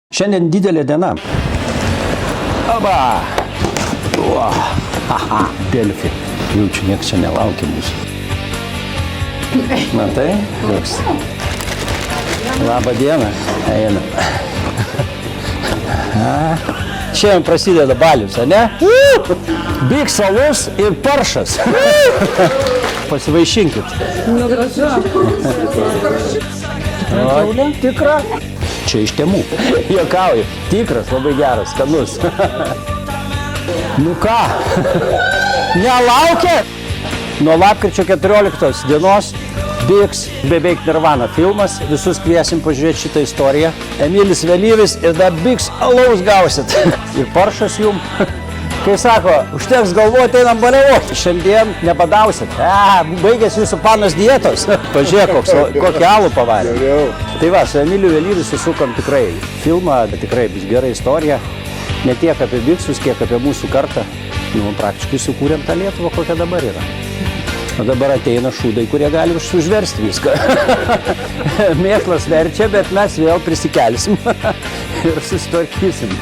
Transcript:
Šiandien didelė diena. Aba! Haha, Delfi. Jaučiu, nieks čia nelaukia mūsų. Matai? Koks. Labą dieną. Einam. Šiandien prasideda balius, ne? Big salus ir paršas. Pasivaišinkit. Nu, gražu. O, tikra? Čia iš Temu. Juokauju. Tikras, labai geras, skanus. Nu ką? Nelaukia? Nuo lapkričio 14 dienos Biks beveik Nirvana filmas. Visus kviesim pažiūrėti šitą istoriją. Emilis vėlyvis ir dar Biks alaus gausit. Ir paršas jum. Kai sako, užteks galvoti, einam baliavoti. Šiandien nepadausit. Baigėsi jūsų panos dietos. Pažiūrėk, kokį alų pavarė. Tai va, su Emiliu vėlyviu susukam tikrai filmą, bet tikrai bus gera istorija. Ne tiek apie Biksus, kiek apie mūsų kartą. Nu, praktiškai sukūrėm tą Lietuvą, kokia dabar yra. O dabar ateina šūdai, kurie gali užversti viską. Mėklas verčia, bet mes vėl prisikelsim ir susitvarkysim.